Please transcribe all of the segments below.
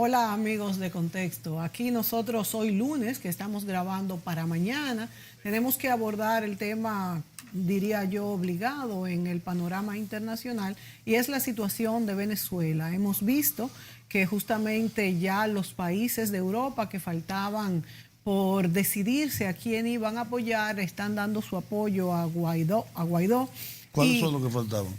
Hola amigos de Contexto, aquí nosotros hoy lunes que estamos grabando para mañana, tenemos que abordar el tema, diría yo, obligado en el panorama internacional y es la situación de Venezuela. Hemos visto que justamente ya los países de Europa que faltaban por decidirse a quién iban a apoyar están dando su apoyo a Guaidó. ¿Cuáles son los que faltaban?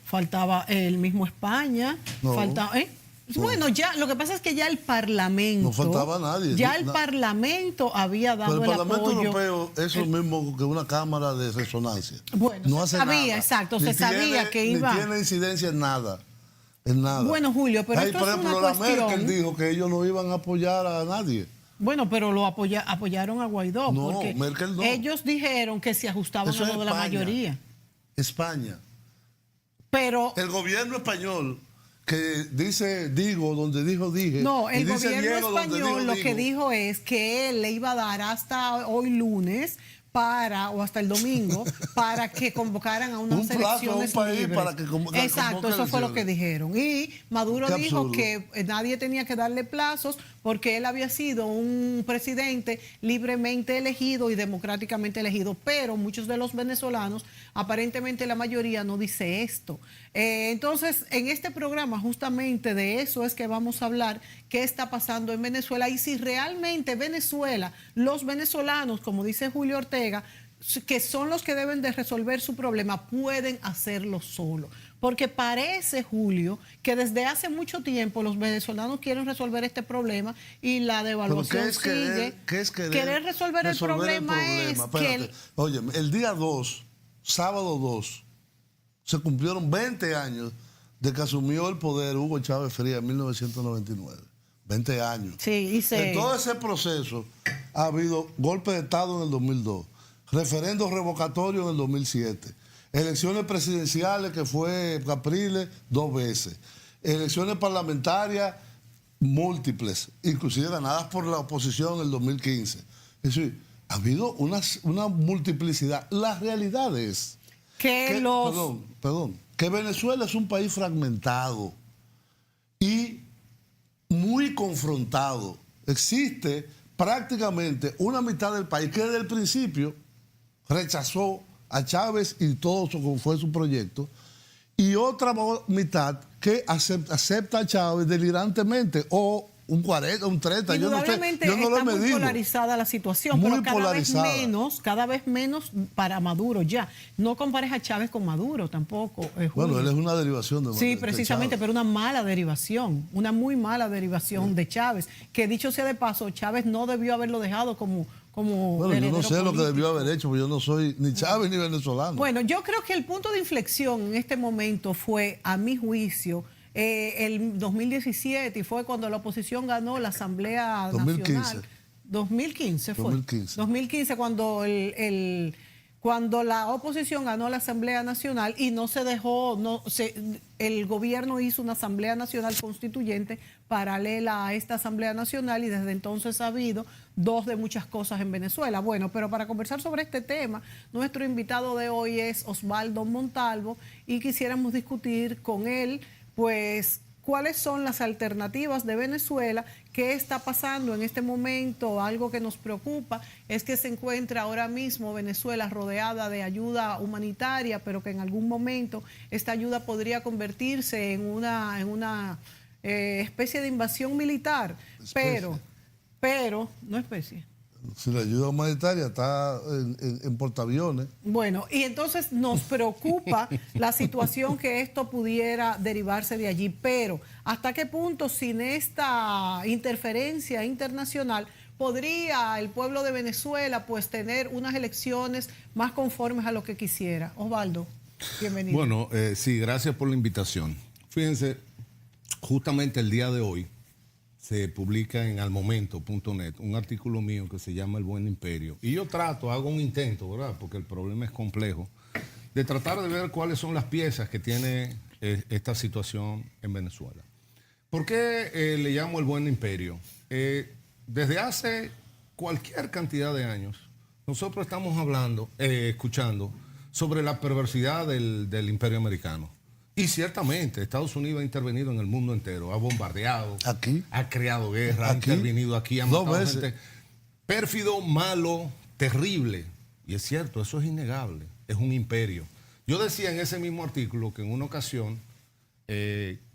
Faltaba el mismo España, No. faltaba, No. Bueno, ya lo que pasa es que ya el Parlamento, No faltaba nadie. ya el Parlamento había dado Pero el el Parlamento apoyo. Europeo es lo mismo que una cámara de resonancia. Bueno, no se hace sabía, nada. exacto, Ni se sabía que iba. Ni tiene incidencia en nada. En nada. Bueno, Julio, pero esto por es ejemplo, una la cuestión. Merkel dijo que ellos no iban a apoyar a nadie. Bueno, pero apoyaron a Guaidó. No, porque Merkel no. ellos dijeron que se ajustaban Eso a es lo de la España. mayoría. España. Pero El gobierno español que dice digo donde dijo dije. no, el y dice gobierno Diego donde español lo que digo. dijo es que él le iba a dar hasta hoy lunes o hasta el domingo para que convocaran a unas Un plazo a un elecciones país libres. para que Exacto, eso fue lo que dijeron. Y Maduro Qué dijo absurdo. que nadie tenía que darle plazos porque él había sido un presidente libremente elegido y democráticamente elegido, pero muchos de los venezolanos, aparentemente la mayoría, no dice esto. Entonces, en este programa justamente de eso es que vamos a hablar, qué está pasando en Venezuela y si realmente Venezuela, los venezolanos, como dice Julio Ortega, que son los que deben de resolver su problema, pueden hacerlo solo. Porque parece, Julio, que desde hace mucho tiempo los venezolanos quieren resolver este problema y la devaluación sigue. ¿Qué es querer resolver el problema es que Oye, el día 2, sábado 2, se cumplieron 20 años de que asumió el poder Hugo Chávez Frías en 1999. 20 años. Sí, En todo ese proceso ha habido golpe de Estado en el 2002, referendo revocatorio en el 2007, elecciones presidenciales que fue Capriles 2 veces, elecciones parlamentarias múltiples, inclusive ganadas por la oposición en el 2015. Es decir, ha habido una multiplicidad. La realidad es que Venezuela es un país fragmentado y muy confrontado. Existe prácticamente una mitad del país que desde el principio rechazó a Chávez y todo fue su proyecto, y otra mitad que acepta a Chávez delirantemente, o un 40, un 30, yo no sé, yo no lo he medido. Está muy polarizada la situación, muy pero polarizada. cada vez menos para Maduro ya. No compares a Chávez con Maduro tampoco, Bueno, él es una derivación de Sí, precisamente, pero una mala derivación, una muy mala derivación de Chávez, que dicho sea de paso, Chávez no debió haberlo dejado como bueno, yo no sé político. lo que debió haber hecho, porque yo no soy ni Chávez ni venezolano. Bueno, yo creo que el punto de inflexión en este momento fue, a mi juicio, el 2017, y fue cuando la oposición ganó la Asamblea 2015. Nacional. 2015 fue. 2015. 2015 cuando cuando la oposición ganó la Asamblea Nacional y no se dejó, el gobierno hizo una Asamblea Nacional Constituyente paralela a esta Asamblea Nacional y desde entonces ha habido dos de muchas cosas en Venezuela. Bueno, pero para conversar sobre este tema, nuestro invitado de hoy es Osvaldo Montalvo y quisiéramos discutir con él, pues, cuáles son las alternativas de Venezuela, qué está pasando en este momento. Algo que nos preocupa es que se encuentra ahora mismo Venezuela rodeada de ayuda humanitaria, pero que en algún momento esta ayuda podría convertirse en una especie de invasión militar, pero no especie. Si la ayuda humanitaria está en portaaviones. Bueno, y entonces nos preocupa la situación que esto pudiera derivarse de allí, pero ¿hasta qué punto sin esta interferencia internacional podría el pueblo de Venezuela pues tener unas elecciones más conformes a lo que quisiera? Osvaldo, bienvenido. Bueno, sí, gracias por la invitación. Fíjense, justamente el día de hoy se publica en almomento.net un artículo mío que se llama El Buen Imperio. Y yo hago un intento, ¿verdad? Porque el problema es complejo, de tratar de ver cuáles son las piezas que tiene esta situación en Venezuela. ¿Por qué le llamo El Buen Imperio? Desde hace cualquier cantidad de años, nosotros estamos escuchando sobre la perversidad del imperio americano. Y ciertamente Estados Unidos ha intervenido en el mundo entero, ha bombardeado, Aquí. ha creado guerra, ha Aquí. intervenido aquí, ha Dos matado veces. gente. Pérfido, malo, terrible. Y es cierto, eso es innegable. Es un imperio. Yo decía en ese mismo artículo que en una ocasión,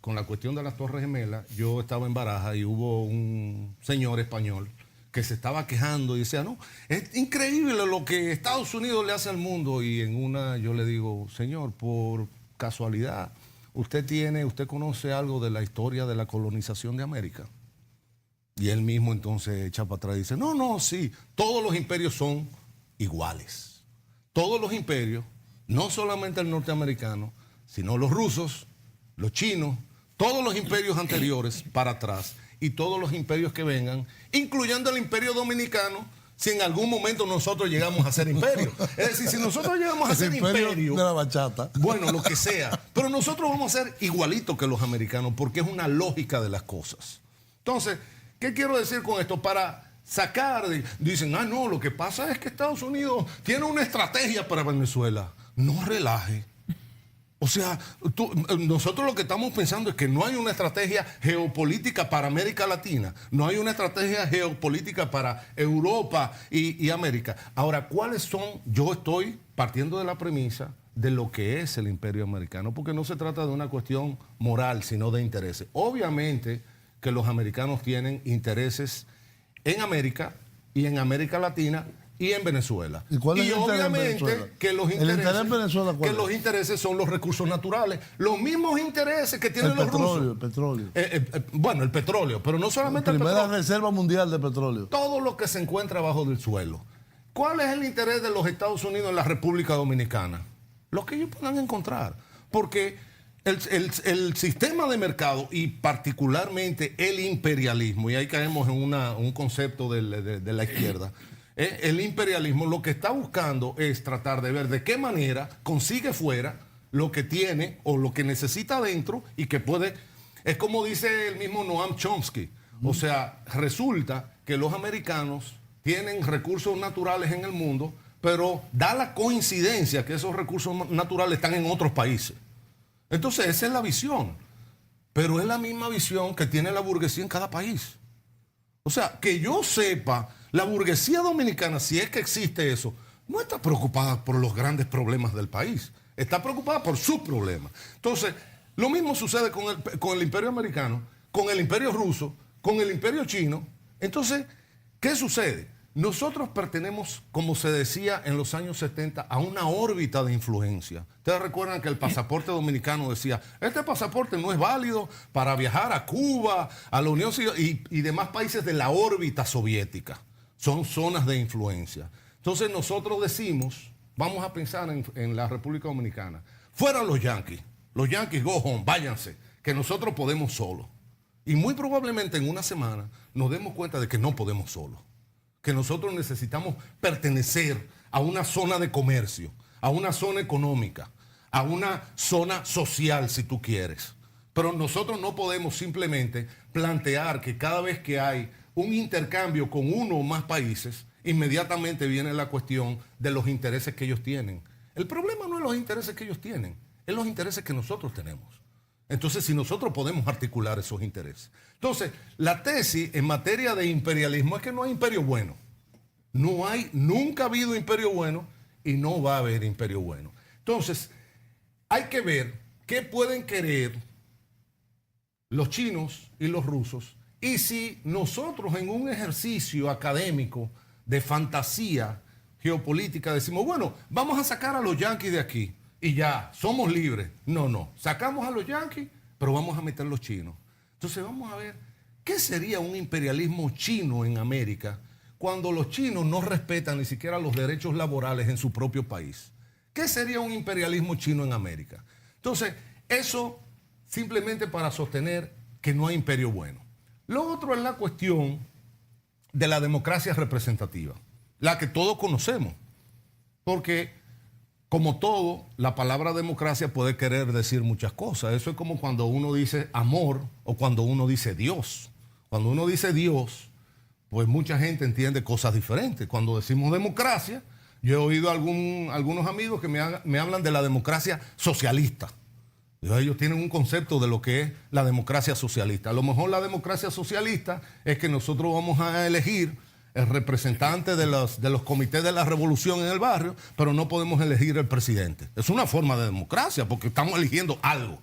con la cuestión de las Torres Gemelas, yo estaba en Barajas y hubo un señor español que se estaba quejando y decía, no, es increíble lo que Estados Unidos le hace al mundo. Y en una yo le digo, señor, por casualidad, ¿usted conoce algo de la historia de la colonización de América? Y él mismo entonces echa para atrás y dice, no, sí, todos los imperios son iguales. Todos los imperios, no solamente el norteamericano, sino los rusos, los chinos, todos los imperios anteriores para atrás y todos los imperios que vengan, incluyendo el imperio dominicano, si en algún momento nosotros llegamos a ser imperio. Es decir, si nosotros llegamos a El ser imperio de la bachata. bueno, lo que sea. Pero nosotros vamos a ser igualitos que los americanos porque es una lógica de las cosas. Entonces, ¿qué quiero decir con esto? Para sacar, dicen, no, lo que pasa es que Estados Unidos tiene una estrategia para Venezuela. No relaje. O sea, nosotros lo que estamos pensando es que no hay una estrategia geopolítica para América Latina, no hay una estrategia geopolítica para Europa y América. Ahora, ¿cuáles son? Yo estoy partiendo de la premisa de lo que es el imperio americano, porque no se trata de una cuestión moral, sino de intereses. Obviamente que los americanos tienen intereses en América y en América Latina y en Venezuela. ¿Y cuál es el interés en obviamente Venezuela? que los ¿El interés intereses, en Venezuela cuál que es? los intereses son los recursos naturales, los mismos intereses que tienen El los petróleo, rusos. el petróleo. Bueno, el petróleo, pero no solamente el Primera petróleo, reserva mundial de petróleo. todo lo que se encuentra abajo del suelo. ¿Cuál es el interés de los Estados Unidos en la República Dominicana? Lo que ellos puedan encontrar, porque el sistema de mercado y particularmente el imperialismo, y ahí caemos en un concepto de la izquierda, el imperialismo lo que está buscando es tratar de ver de qué manera consigue fuera lo que tiene o lo que necesita dentro y que puede, es como dice el mismo Noam Chomsky, o sea, resulta que los americanos tienen recursos naturales en el mundo, pero da la coincidencia que esos recursos naturales están en otros países. Entonces esa es la visión, pero es la misma visión que tiene la burguesía en cada país. O sea, que yo sepa, la burguesía dominicana, si es que existe eso, no está preocupada por los grandes problemas del país, está preocupada por sus problemas. Entonces, lo mismo sucede con el imperio americano, con el imperio ruso, con el imperio chino. Entonces, ¿qué sucede? Nosotros pertenecemos, como se decía en los años 70, a una órbita de influencia. Ustedes recuerdan que el pasaporte dominicano decía, este pasaporte no es válido para viajar a Cuba, a la Unión y demás países de la órbita soviética. Son zonas de influencia. Entonces nosotros decimos, vamos a pensar en la República Dominicana, fuera los yanquis go home, váyanse, que nosotros podemos solos. Y muy probablemente en una semana nos demos cuenta de que no podemos solos, que nosotros necesitamos pertenecer a una zona de comercio, a una zona económica, a una zona social, si tú quieres. Pero nosotros no podemos simplemente plantear que cada vez que hay un intercambio con uno o más países, inmediatamente viene la cuestión de los intereses que ellos tienen. El problema no es los intereses que ellos tienen, es los intereses que nosotros tenemos. Entonces, si nosotros podemos articular esos intereses. Entonces, la tesis en materia de imperialismo es que no hay imperio bueno. Nunca ha habido imperio bueno y no va a haber imperio bueno. Entonces, hay que ver qué pueden querer los chinos y los rusos. Y si nosotros en un ejercicio académico de fantasía geopolítica decimos, bueno, vamos a sacar a los yanquis de aquí y ya, somos libres. No, sacamos a los yanquis, pero vamos a meter los chinos. Entonces vamos a ver, ¿qué sería un imperialismo chino en América cuando los chinos no respetan ni siquiera los derechos laborales en su propio país? ¿Qué sería un imperialismo chino en América? Entonces, eso simplemente para sostener que no hay imperio bueno. Lo otro es la cuestión de la democracia representativa, la que todos conocemos, porque como todo, la palabra democracia puede querer decir muchas cosas. Eso es como cuando uno dice amor o cuando uno dice Dios. Cuando uno dice Dios, pues mucha gente entiende cosas diferentes. Cuando decimos democracia, yo he oído algunos amigos que me hablan de la democracia socialista. Ellos tienen un concepto de lo que es la democracia socialista. A lo mejor la democracia socialista es que nosotros vamos a elegir el representante de los comités de la revolución en el barrio, pero no podemos elegir el presidente. Es una forma de democracia porque estamos eligiendo algo.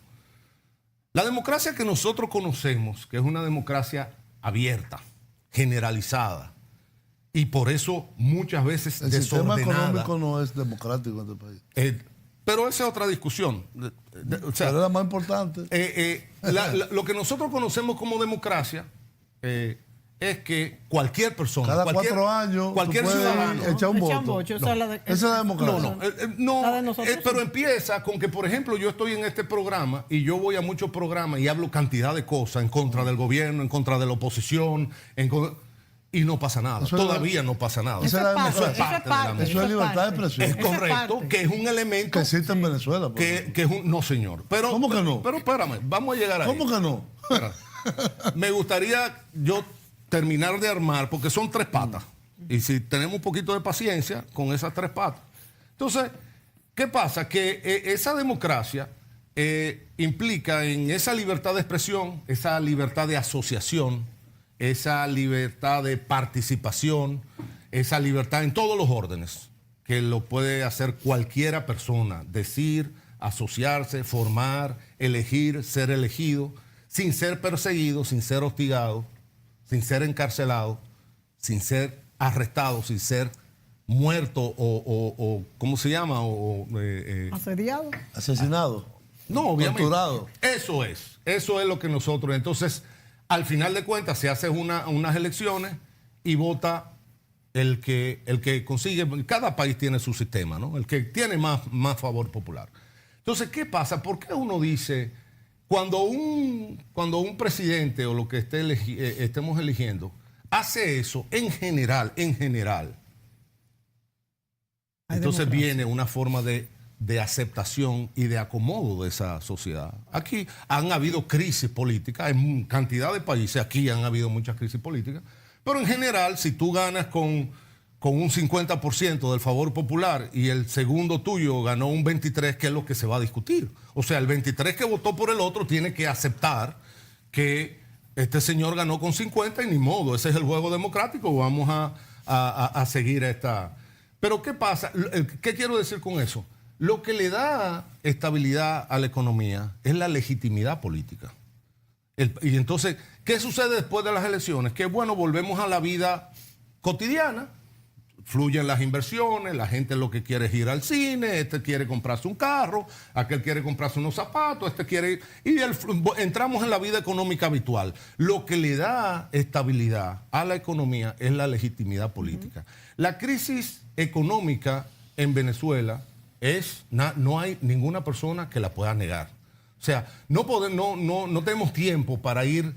La democracia que nosotros conocemos, que es una democracia abierta, generalizada, y por eso muchas veces El desordenada. sistema económico no es democrático en este país. Pero esa es otra discusión. O sea, pero es la más importante. lo que nosotros conocemos como democracia es que cualquier persona, Cada 4 años, cualquier tú puedes ciudadano, echar un Echan voto. bocho, esa es la de- Esa es la democracia. no, La de nosotros pero sí. empieza con que, por ejemplo, yo estoy en este programa y yo voy a muchos programas y hablo cantidad de cosas en contra del gobierno, en contra de la oposición, y no pasa nada. Eso es Todavía no pasa nada. Eso Eso es Eso parte, es eso es parte de la parte. Eso es libertad de expresión. Es Eso es correcto, parte. que es un elemento Que existe en Venezuela. por ejemplo. que es un... No, señor. Pero, ¿Cómo que no? Pero espérame, vamos a llegar ahí. ¿Cómo que no? Espera. Me gustaría yo terminar de armar, porque son 3 patas. Y si tenemos un poquito de paciencia con esas 3 patas. Entonces, ¿qué pasa? Que esa democracia implica en esa libertad de expresión, esa libertad de asociación, esa libertad de participación, esa libertad en todos los órdenes, que lo puede hacer cualquiera persona, decir, asociarse, formar, elegir, ser elegido, sin ser perseguido, sin ser hostigado, sin ser encarcelado, sin ser arrestado, sin ser muerto o ¿cómo se llama? Asediado. Asesinado. No, obviamente. Torturado. Eso es lo que nosotros. Entonces, al final de cuentas, se hace unas elecciones y vota el que consigue. Cada país tiene su sistema, ¿no? El que tiene más favor popular. Entonces, ¿qué pasa? ¿Por qué uno dice, cuando un presidente o lo que estemos eligiendo hace eso, en general, Hay entonces democracia. viene una forma de aceptación y de acomodo de esa sociedad? Aquí han habido crisis políticas en cantidad de países, aquí han habido muchas crisis políticas, pero en general, si tú ganas con un 50% del favor popular y el segundo tuyo ganó un 23%, ¿qué es lo que se va a discutir? O sea, el 23% que votó por el otro tiene que aceptar que este señor ganó con 50% y ni modo, ese es el juego democrático, vamos a seguir esta... Pero ¿qué pasa? ¿Qué quiero decir con eso? Lo que le da estabilidad a la economía es la legitimidad política. Y entonces, ¿qué sucede después de las elecciones? Que bueno, volvemos a la vida cotidiana, fluyen las inversiones, la gente lo que quiere es ir al cine, este quiere comprarse un carro, aquel quiere comprarse unos zapatos, este quiere... entramos en la vida económica habitual. Lo que le da estabilidad a la economía es la legitimidad política. La crisis económica en Venezuela no hay ninguna persona que la pueda negar. O sea, no tenemos tiempo para ir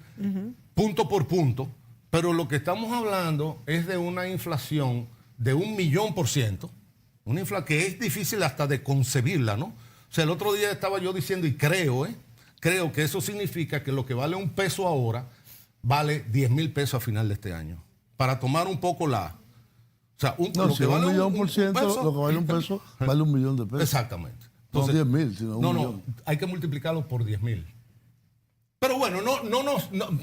punto por punto, pero lo que estamos hablando es de una inflación de 1.000.000%, una inflación que es difícil hasta de concebirla, ¿no? O sea, el otro día estaba yo diciendo, y creo que eso significa que lo que vale un peso ahora vale 10.000 pesos a final de este año. Para tomar un poco la... O sea, No, si vale 1.000.000%, peso, lo que vale un peso, vale 1.000.000 de pesos. Exactamente. No 10.000, sino 1.000.000. Hay que multiplicarlo por 10.000. Pero bueno,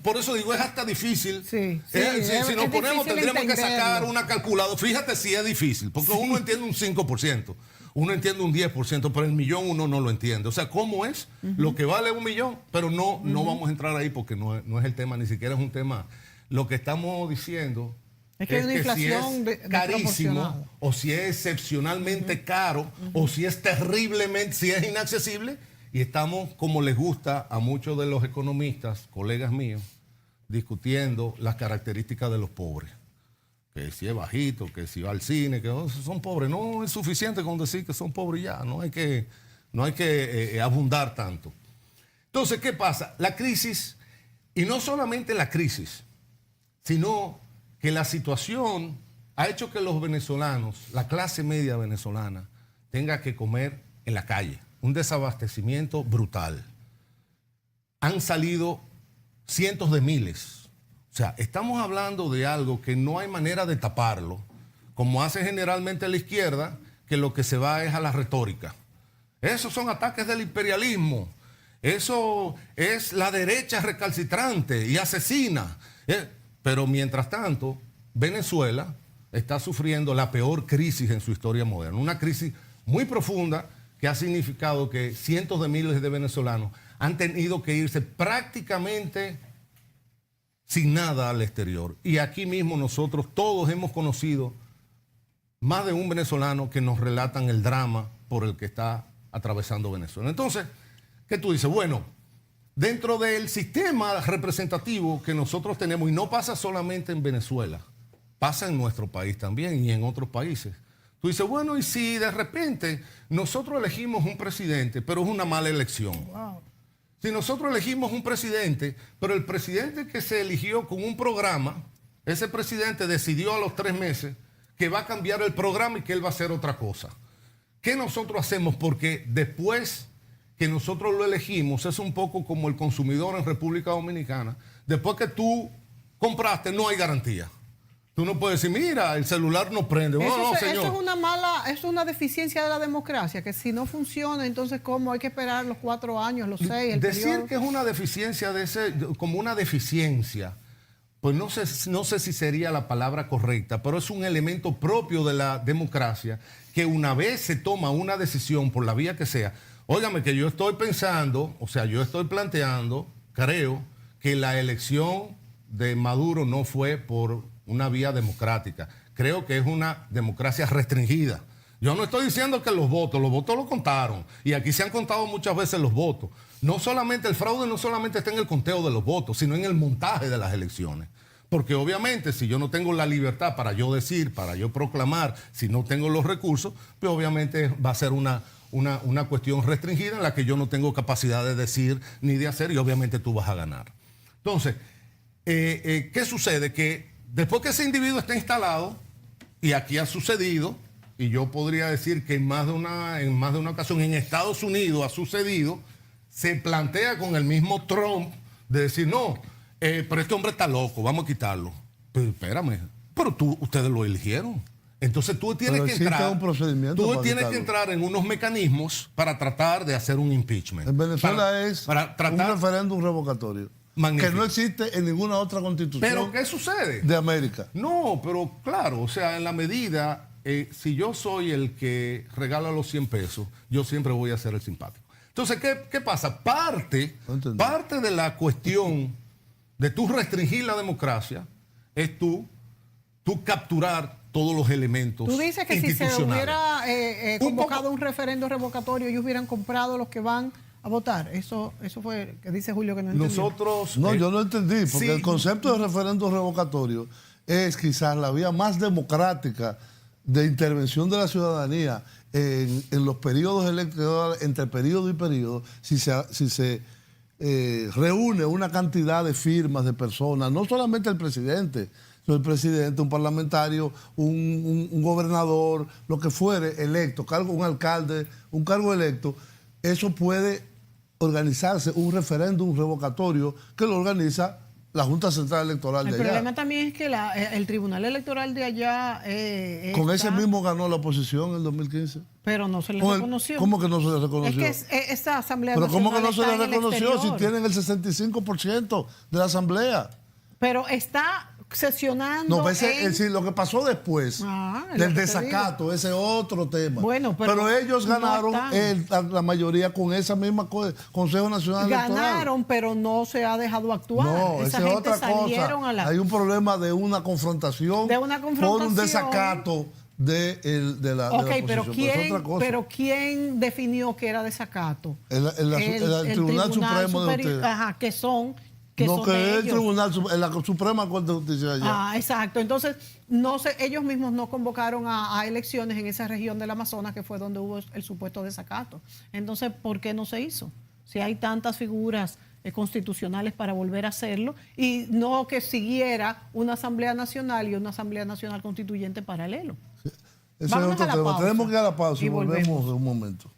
por eso digo, es hasta difícil. Sí, Si nos es ponemos, difícil tendríamos que sacar entenderlo. una calculadora. Fíjate si es difícil, porque uno entiende un 5%, uno entiende un 10%, pero el millón uno no lo entiende. O sea, ¿cómo es lo que vale 1.000.000? Pero no vamos a entrar ahí porque no es el tema, ni siquiera es un tema. Lo que estamos diciendo Es que hay una inflación si es carísimo, desproporcionada. o si es excepcionalmente caro, o si es terriblemente, si es inaccesible, y estamos, como les gusta a muchos de los economistas, colegas míos, discutiendo las características de los pobres. Que si es bajito, que si va al cine, que son pobres. No es suficiente con decir que son pobres ya, no hay que abundar tanto. Entonces, ¿qué pasa? La crisis, y no solamente la crisis, sino que la situación ha hecho que los venezolanos, la clase media venezolana, tenga que comer en la calle. Un desabastecimiento brutal. Han salido cientos de miles. O sea, estamos hablando de algo que no hay manera de taparlo, como hace generalmente la izquierda, que lo que se va es a la retórica. Esos son ataques del imperialismo. Eso es la derecha recalcitrante y asesina. Pero mientras tanto, Venezuela está sufriendo la peor crisis en su historia moderna. Una crisis muy profunda que ha significado que cientos de miles de venezolanos han tenido que irse prácticamente sin nada al exterior. Y aquí mismo nosotros todos hemos conocido más de un venezolano que nos relatan el drama por el que está atravesando Venezuela. Entonces, ¿qué tú dices? Bueno, dentro del sistema representativo que nosotros tenemos, y no pasa solamente en Venezuela, pasa en nuestro país también y en otros países. Tú dices, bueno, y si de repente nosotros elegimos un presidente, pero es una mala elección. Wow. Si nosotros elegimos un presidente, pero el presidente que se eligió con un programa, ese presidente decidió a los 3 meses que va a cambiar el programa y que él va a hacer otra cosa. ¿Qué nosotros hacemos? Porque después que nosotros lo elegimos, es un poco como el consumidor en República Dominicana. Después que tú compraste, no hay garantía. Tú no puedes decir, mira, el celular no prende. No, señor. Eso es una deficiencia de la democracia, que si no funciona, entonces ¿cómo? Hay que esperar los 4 años, los 6, el Decir periodo. que es una deficiencia como una deficiencia, pues no sé si sería la palabra correcta, pero es un elemento propio de la democracia que una vez se toma una decisión por la vía que sea, óigame que yo estoy pensando, o sea, yo estoy planteando, creo que la elección de Maduro no fue por una vía democrática. Creo que es una democracia restringida. Yo no estoy diciendo que los votos lo contaron. Y aquí se han contado muchas veces los votos. No solamente el fraude no solamente está en el conteo de los votos, sino en el montaje de las elecciones. Porque obviamente si yo no tengo la libertad para yo decir, para yo proclamar, si no tengo los recursos, pues obviamente va a ser una cuestión restringida en la que yo no tengo capacidad de decir ni de hacer y obviamente tú vas a ganar. Entonces, ¿qué sucede? Que después que ese individuo está instalado, y aquí ha sucedido, y yo podría decir que en más de una ocasión en Estados Unidos ha sucedido, se plantea con el mismo Trump de decir, no, pero este hombre está loco, vamos a quitarlo. Pero espérame, pero ustedes lo eligieron. Entonces tú tienes que entrar en unos mecanismos para tratar de hacer un impeachment. En Venezuela un referéndum revocatorio. Magnífico. Que no existe en ninguna otra constitución. ¿Pero qué sucede? De América. No, pero claro, o sea, en la medida, si yo soy el que regala los 100 pesos, yo siempre voy a ser el simpático. Entonces, ¿qué pasa? Parte de la cuestión de tú restringir la democracia es tú capturar todos los elementos Tú dices que si se hubiera convocado un referendo revocatorio, ellos hubieran comprado los que van a votar. Eso fue que dice Julio que no entendió. Yo no entendí, porque sí, el concepto de referendo revocatorio es quizás la vía más democrática de intervención de la ciudadanía en los periodos electorales, entre periodo y periodo, si se reúne una cantidad de firmas de personas, no solamente el presidente, sino el presidente, un parlamentario, un gobernador, lo que fuere, electo, un alcalde, un cargo electo. Eso puede organizarse un referéndum revocatorio que lo organiza la Junta Central Electoral de allá. El problema también es que el Tribunal Electoral de allá... Con ese mismo ganó la oposición en el 2015. Pero no se le reconoció. ¿Cómo que no se le reconoció? Es que esa Asamblea Nacional... ¿Pero cómo que no se le reconoció si tienen el 65% de la Asamblea? Pero está sesionando. No, lo que pasó después del desacato, ese es otro tema. Bueno, pero ellos ganaron la mayoría con esa misma Consejo Nacional Electoral. Ganaron, pero no se ha dejado actuar. No, esa es otra cosa. Hay un problema de una confrontación. Por un desacato de la oposición. Pero ¿quién definió que era desacato? El Tribunal Supremo de ustedes. Ajá, que son... que es el Tribunal, la Suprema Corte de Justicia allá. Exacto. Entonces, ellos mismos no convocaron a elecciones en esa región del Amazonas, que fue donde hubo el supuesto desacato. Entonces, ¿por qué no se hizo? Si hay tantas figuras constitucionales para volver a hacerlo, y no que siguiera una Asamblea Nacional y una Asamblea Nacional Constituyente paralelo. Sí. Ese es otro tema. Tenemos que ir a la pausa y volvemos en un momento.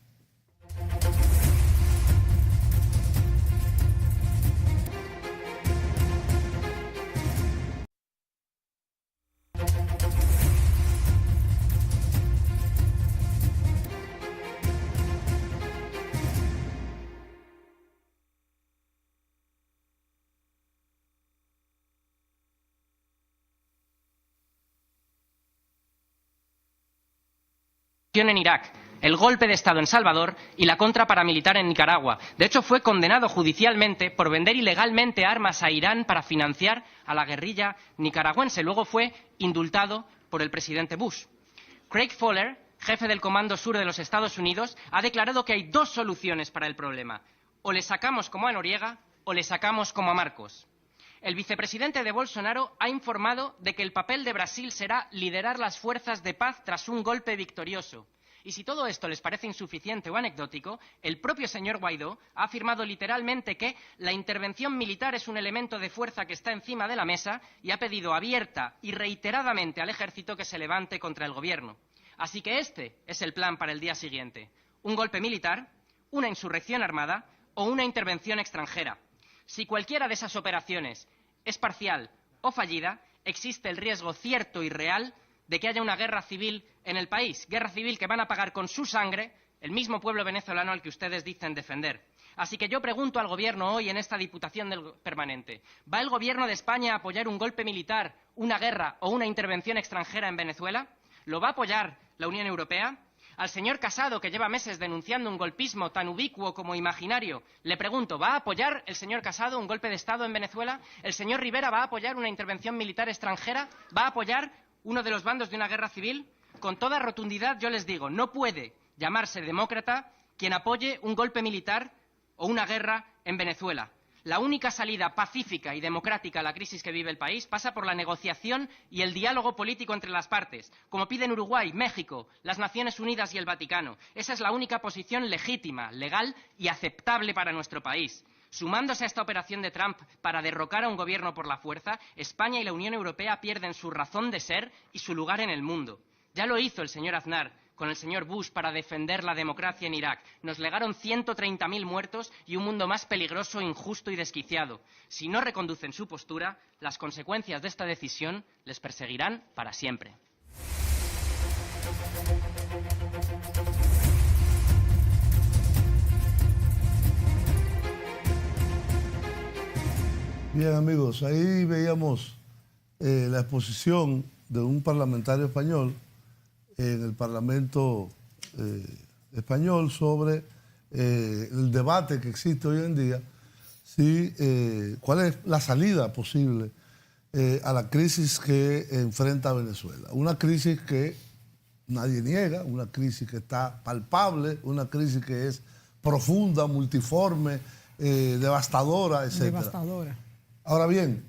en Irak, el golpe de Estado en Salvador y la contra paramilitar en Nicaragua. De hecho, fue condenado judicialmente por vender ilegalmente armas a Irán para financiar a la guerrilla nicaragüense. Luego fue indultado por el presidente Bush. Craig Fowler, jefe del Comando Sur de los Estados Unidos, ha declarado que hay dos soluciones para el problema. O le sacamos como a Noriega o le sacamos como a Marcos. El vicepresidente de Bolsonaro ha informado de que el papel de Brasil será liderar las fuerzas de paz tras un golpe victorioso. Y si todo esto les parece insuficiente o anecdótico, el propio señor Guaidó ha afirmado literalmente que la intervención militar es un elemento de fuerza que está encima de la mesa y ha pedido abierta y reiteradamente al ejército que se levante contra el gobierno. Así que este es el plan para el día siguiente: un golpe militar, una insurrección armada o una intervención extranjera. Si cualquiera de esas operaciones es parcial o fallida, existe el riesgo cierto y real de que haya una guerra civil en el país, guerra civil que van a pagar con su sangre el mismo pueblo venezolano al que ustedes dicen defender. Así que yo pregunto al Gobierno hoy en esta Diputación Permanente: ¿va el Gobierno de España a apoyar un golpe militar, una guerra o una intervención extranjera en Venezuela? ¿Lo va a apoyar la Unión Europea? Al señor Casado, que lleva meses denunciando un golpismo tan ubicuo como imaginario, le pregunto: ¿va a apoyar el señor Casado un golpe de Estado en Venezuela? ¿El señor Rivera va a apoyar una intervención militar extranjera? ¿Va a apoyar uno de los bandos de una guerra civil? Con toda rotundidad yo les digo: no puede llamarse demócrata quien apoye un golpe militar o una guerra en Venezuela. La única salida pacífica y democrática a la crisis que vive el país pasa por la negociación y el diálogo político entre las partes, como piden Uruguay, México, las Naciones Unidas y el Vaticano. Esa es la única posición legítima, legal y aceptable para nuestro país. Sumándose a esta operación de Trump para derrocar a un gobierno por la fuerza, España y la Unión Europea pierden su razón de ser y su lugar en el mundo. Ya lo hizo el señor Aznar con el señor Bush para defender la democracia en Irak. Nos legaron 130.000 muertos y un mundo más peligroso, injusto y desquiciado. Si no reconducen su postura, las consecuencias de esta decisión les perseguirán para siempre. Bien, amigos, ahí veíamos la exposición de un parlamentario español en el Parlamento español sobre el debate que existe hoy en día, cuál es la salida posible a la crisis que enfrenta Venezuela. Una crisis que nadie niega, una crisis que está palpable, una crisis que es profunda, multiforme, devastadora, etc. Devastadora. Ahora bien,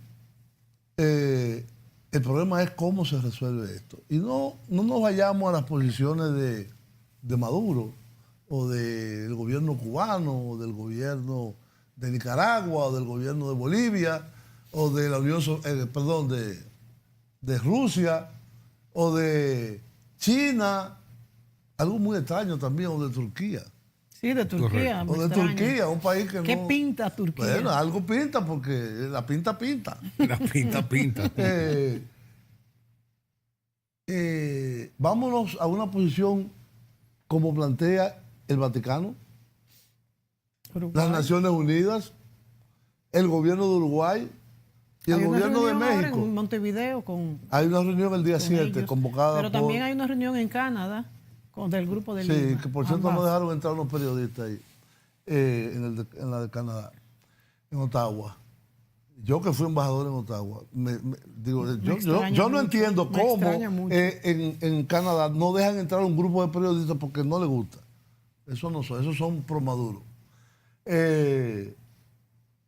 el problema es cómo se resuelve esto. Y no nos vayamos a las posiciones de Maduro o del gobierno cubano o del gobierno de Nicaragua o del gobierno de Bolivia o de la de Rusia o de China, algo muy extraño también, o de Turquía. Sí, de Turquía. O de Turquía, un país que ¿Qué no... pinta Turquía? Bueno, algo pinta porque la pinta. La pinta. Vámonos a una posición como plantea el Vaticano, Uruguay. las Naciones Unidas, el gobierno de Uruguay y el gobierno de México. En Montevideo Hay una reunión el día 7 ellos. convocada Pero también hay una reunión en Canadá del grupo de Lima. Sí, que por cierto Ambas. no dejaron entrar unos periodistas ahí, en la de Canadá, en Ottawa. Yo que fui embajador en Ottawa, yo no entiendo cómo en Canadá no dejan entrar un grupo de periodistas porque no les gusta. Eso no son, esos son promaduros.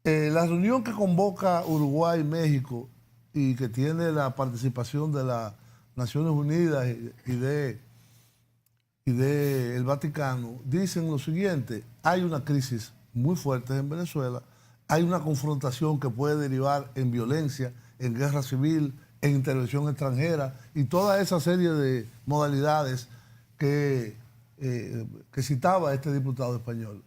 La reunión que convoca Uruguay y México y que tiene la participación de las Naciones Unidas y del Vaticano, dicen lo siguiente: hay una crisis muy fuerte en Venezuela, hay una confrontación que puede derivar en violencia, en guerra civil, en intervención extranjera y toda esa serie de modalidades que citaba este diputado español.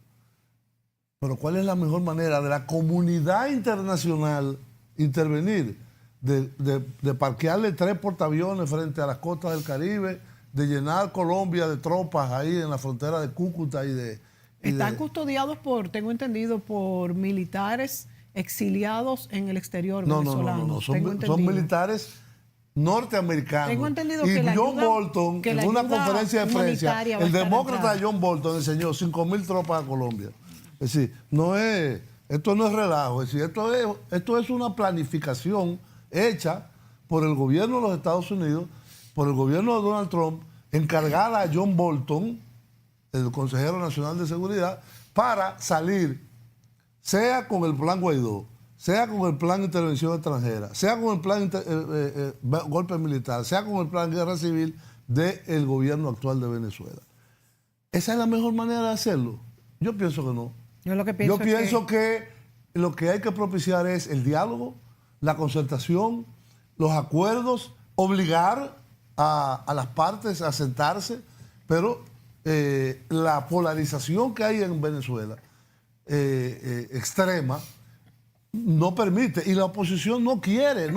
Pero ¿cuál es la mejor manera de la comunidad internacional intervenir? De parquearle 3 portaaviones frente a las costas del Caribe, de llenar Colombia de tropas ahí en la frontera de Cúcuta Están custodiados tengo entendido, por militares exiliados en el exterior venezolano. No. Son militares norteamericanos. Tengo entendido y que la John ayuda- Bolton, que la en una ayuda conferencia de prensa, humanitaria va a el estar demócrata entrando. John Bolton enseñó 5.000 tropas a Colombia. Es decir, esto no es relajo, es decir, esto es una planificación hecha por el gobierno de los Estados Unidos, por el gobierno de Donald Trump, encargada a John Bolton, el consejero nacional de seguridad, para salir, sea con el plan Guaidó, sea con el plan de intervención extranjera, sea con el plan golpe militar, sea con el plan guerra civil del gobierno actual de Venezuela. ¿Esa es la mejor manera de hacerlo? Yo pienso que no. Yo lo que pienso, Yo pienso que lo que hay que propiciar es el diálogo, la concertación, los acuerdos, obligar a las partes a sentarse, pero la polarización que hay en Venezuela, extrema, no permite, y la oposición no quiere.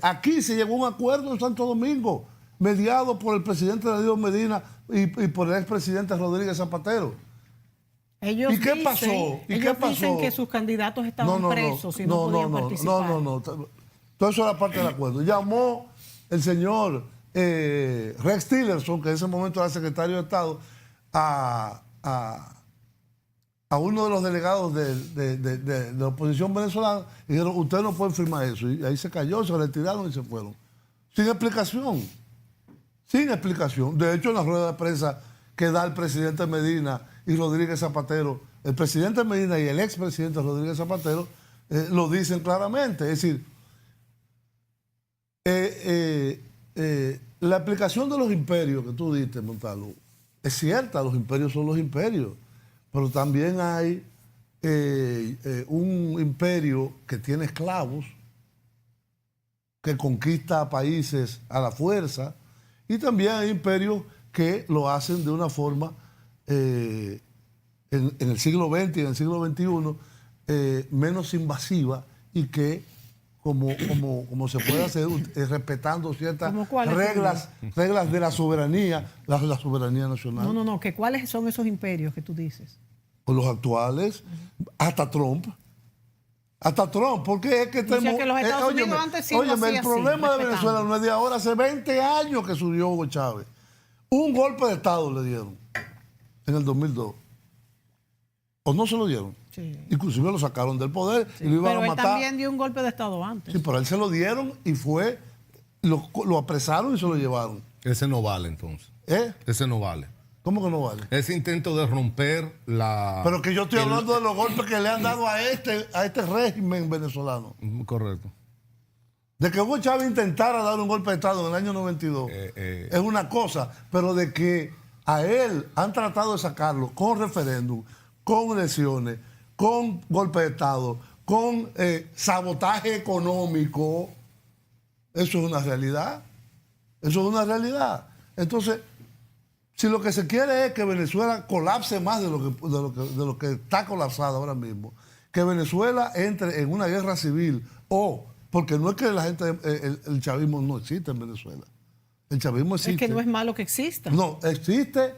Aquí se llegó a un acuerdo en Santo Domingo, mediado por el presidente Danilo Medina y por el expresidente Rodríguez Zapatero. Ellos ¿Y qué dicen, pasó? ¿Y ellos qué dicen pasó? que sus candidatos estaban presos y no podían participar. No. Todo eso era parte del acuerdo. Llamó el señor Rex Tillerson, que en ese momento era secretario de Estado, a uno de los delegados de la oposición venezolana y dijeron, ustedes no pueden firmar eso. Y ahí se cayó, se retiraron y se fueron. Sin explicación. Sin explicación. De hecho, en la rueda de prensa que da el presidente Medina y Rodríguez Zapatero, el presidente Medina y el expresidente Rodríguez Zapatero lo dicen claramente. Es decir, la explicación de los imperios que tú diste, Montalvo, es cierta, los imperios son los imperios, pero también hay un imperio que tiene esclavos, que conquista a países a la fuerza, y también hay imperios que lo hacen de una forma, en el siglo XX y en el siglo XXI, menos invasiva y que, como se puede hacer, respetando ciertas reglas de la soberanía, la soberanía nacional. No, que ¿cuáles son esos imperios que tú dices? Con los actuales, hasta Trump. Hasta Trump, porque es que O sea, que los Estados Unidos antes sí lo hacía el problema así, de Venezuela no es de ahora, hace 20 años que subió Hugo Chávez. Un golpe de Estado le dieron en el 2002. ¿O no se lo dieron? Sí. Inclusive lo sacaron del poder y lo iban Pero a él matar. también dio un golpe de Estado antes. Sí, pero a él se lo dieron y lo apresaron y se lo llevaron. Ese no vale entonces. ¿Eh? Ese no vale. ¿Cómo que no vale? Ese intento de romper la... Pero que yo estoy hablando de los golpes que le han dado a este régimen venezolano. Correcto. De que Hugo Chávez intentara dar un golpe de Estado en el año 92 es una cosa, pero de que a él han tratado de sacarlo con referéndum, con elecciones, con golpe de Estado, con sabotaje económico, eso es una realidad. Eso es una realidad. Entonces, si lo que se quiere es que Venezuela colapse más de lo que está colapsado ahora mismo, que Venezuela entre en una guerra civil, porque no es que la gente, el chavismo no existe en Venezuela. El chavismo existe. Es que no es malo que exista. No, existe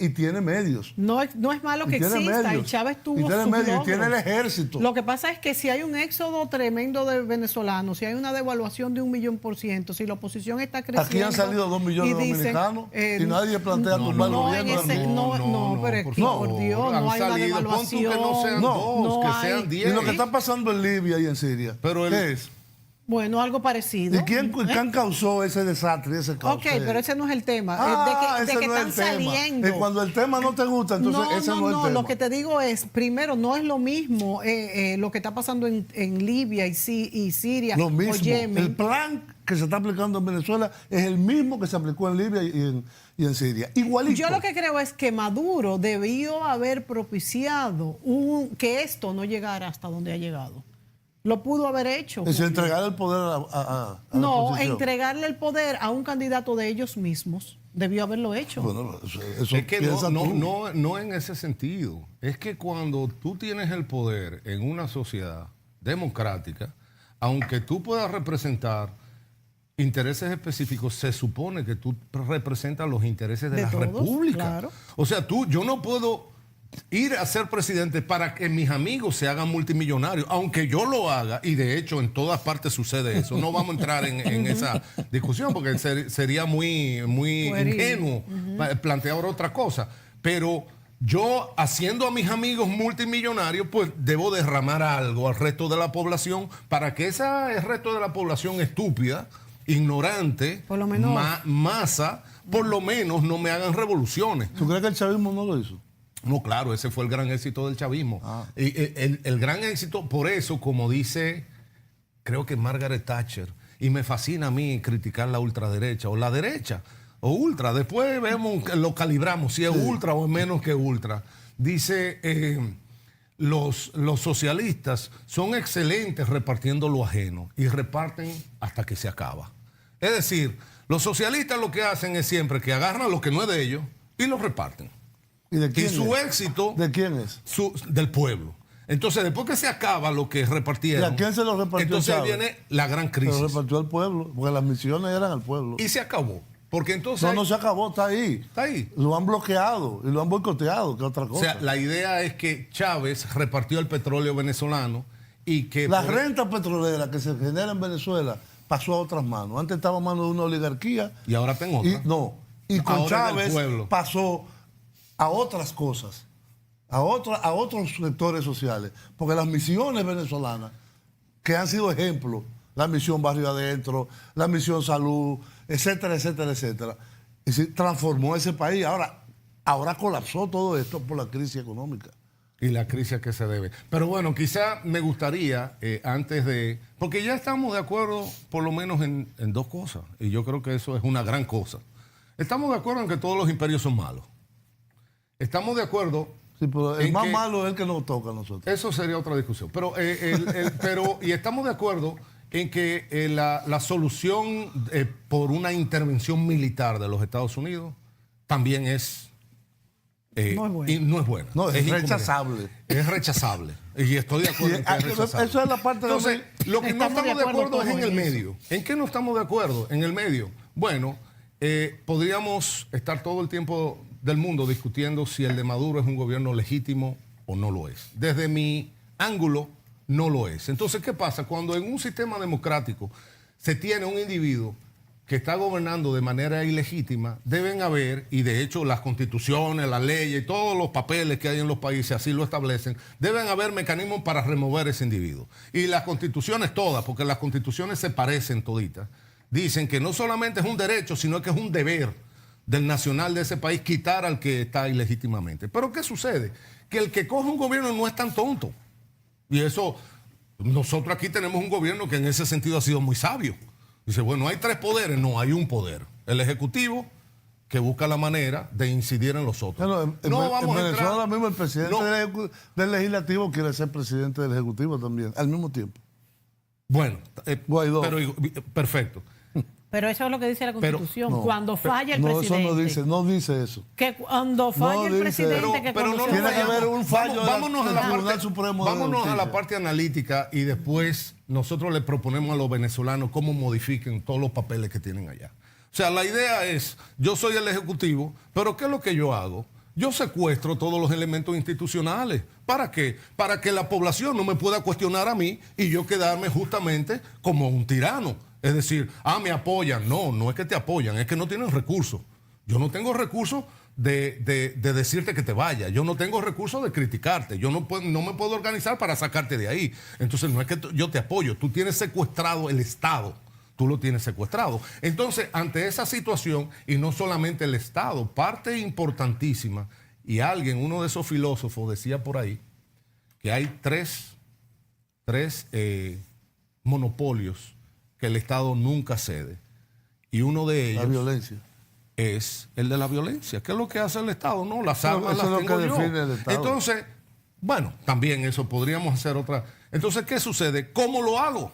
y tiene medios. No es malo que exista. Y Chávez tuvo y tiene sus medios, y logros. tiene el ejército. Lo que pasa es que si hay un éxodo tremendo de venezolanos, si hay una devaluación de 1.000.000%, si la oposición está creciendo... Aquí han salido 2 millones de dominicanos y nadie plantea tumbar el gobierno. Pero es que, por Dios, no hay una devaluación. Que no sean dos, que sean 10. Y lo que está pasando en Libia y en Siria, ¿qué es? Bueno, algo parecido. ¿Y quién causó ese desastre, ese caos? Ok, pero ese no es el tema. De que ese no están es el tema. saliendo. Cuando el tema no te gusta, entonces ese no es el tema. Lo que te digo es, primero, no es lo mismo lo que está pasando en Libia y Siria Lo mismo. o Yemen. El plan que se está aplicando en Venezuela es el mismo que se aplicó en Libia y en Siria. Igualito. Yo lo que creo es que Maduro debió haber propiciado que esto no llegara hasta donde ha llegado. Lo pudo haber hecho. Es entregar el poder a la No, oposición. entregarle el poder a un candidato de ellos mismos. Debió haberlo hecho. Bueno, eso Es que piensa tú. no en ese sentido. Es que cuando tú tienes el poder en una sociedad democrática, aunque tú puedas representar intereses específicos, se supone que tú representas los intereses de la todos, República. claro. O sea, yo no puedo ir a ser presidente para que mis amigos se hagan multimillonarios, aunque yo lo haga, y de hecho en todas partes sucede eso. No vamos a entrar en esa discusión porque sería muy ingenuo plantear otra cosa. Pero yo, haciendo a mis amigos multimillonarios, pues debo derramar algo al resto de la población para que el resto de la población estúpida, ignorante, por lo menos, masa, por lo menos no me hagan revoluciones. ¿Tú crees que el chavismo no lo hizo? No, claro, ese fue el gran éxito del chavismo. Y el gran éxito, por eso, como dice, creo que Margaret Thatcher, y me fascina a mí criticar la ultraderecha o la derecha o ultra, después vemos, lo calibramos, si es ultra o es menos que ultra. Dice, los socialistas son excelentes repartiendo lo ajeno y reparten hasta que se acaba. Es decir, los socialistas lo que hacen es siempre que agarran lo que no es de ellos y lo reparten. ¿Y de quién su es? éxito... ¿De quién es? Del pueblo. Entonces, después que se acaba lo que repartieron... ¿Y a quién se lo repartió? Entonces Chávez? viene la gran crisis. Se lo repartió al pueblo, porque las misiones eran al pueblo. Y se acabó. Porque entonces... No se acabó, está ahí. Está ahí. Lo han bloqueado y lo han boicoteado, que otra cosa. O sea, la idea es que Chávez repartió el petróleo venezolano y que... La renta petrolera que se genera en Venezuela pasó a otras manos. Antes estaba en manos de una oligarquía. Y ahora está en otra. Y con Ahora Chávez pasó a otras cosas, a otros sectores sociales. Porque las misiones venezolanas, que han sido ejemplos, la misión Barrio Adentro, la misión Salud, etcétera, etcétera, etcétera, y se transformó ese país. Ahora colapsó todo esto por la crisis económica. Y la crisis a que se debe. Pero bueno, quizá me gustaría, antes de... Porque ya estamos de acuerdo por lo menos en dos cosas. Y yo creo que eso es una gran cosa. Estamos de acuerdo en que todos los imperios son malos. Estamos de acuerdo... Sí, pero el más malo es el que nos toca a nosotros. Eso sería otra discusión. Pero, y estamos de acuerdo en que la solución por una intervención militar de los Estados Unidos también es... no es buena. Y no es buena. No, es inconveniente. rechazable. Es rechazable. Y estoy de acuerdo en que es rechazable. Eso es la parte de... Entonces, lo que no estamos de acuerdo es en el eso. medio. ¿En qué no estamos de acuerdo? En el medio. Bueno, podríamos estar todo el tiempo del mundo discutiendo si el de Maduro es un gobierno legítimo o no lo es. Desde mi ángulo, no lo es. Entonces, ¿qué pasa? Cuando en un sistema democrático se tiene un individuo que está gobernando de manera ilegítima, deben haber, y de hecho las constituciones, las leyes, todos los papeles que hay en los países así lo establecen, deben haber mecanismos para remover ese individuo. Y las constituciones todas, porque las constituciones se parecen toditas, dicen que no solamente es un derecho, sino que es un deber del nacional de ese país quitar al que está ilegítimamente. Pero ¿qué sucede? Que el que coge un gobierno no es tan tonto. Y eso, nosotros aquí tenemos un gobierno que en ese sentido ha sido muy sabio. Dice, bueno, hay tres poderes. No, hay un poder. El ejecutivo, que busca la manera de incidir en los otros. Bueno, en Venezuela ahora mismo el presidente del legislativo quiere ser presidente del ejecutivo también, al mismo tiempo. Bueno, Guaidó. Perfecto. Pero eso es lo que dice la Constitución. no, cuando falla el No, presidente. eso no dice eso. Que cuando falla el dice. presidente, que Pero cuando no se tiene vaya- que haber un fallo Vámonos del a la Tribunal parte, Supremo de vámonos a la Justicia. parte analítica y después nosotros le proponemos a los venezolanos cómo modifiquen todos los papeles que tienen allá. O sea, la idea es, yo soy el ejecutivo, pero ¿qué es lo que yo hago? Yo secuestro todos los elementos institucionales. ¿Para qué? Para que la población no me pueda cuestionar a mí y yo quedarme justamente como un tirano. Es decir, me apoyan. No, no es que te apoyan, es que no tienen recursos. Yo no tengo recursos de decirte que te vayas. Yo no tengo recursos de criticarte. Yo no me puedo organizar para sacarte de ahí. Entonces no es que yo te apoyo. Tú tienes secuestrado el Estado. Tú lo tienes secuestrado. Entonces, ante esa situación, y no solamente el Estado, parte importantísima, y uno de esos filósofos decía por ahí, que hay tres monopolios que el Estado nunca cede. Y uno de ellos... La violencia. Es el de la violencia. ¿Qué es lo que hace el Estado? No, las armas eso las es lo tengo que yo. define el Estado. Entonces, bueno, también eso podríamos hacer otra. Entonces, ¿qué sucede? ¿Cómo lo hago?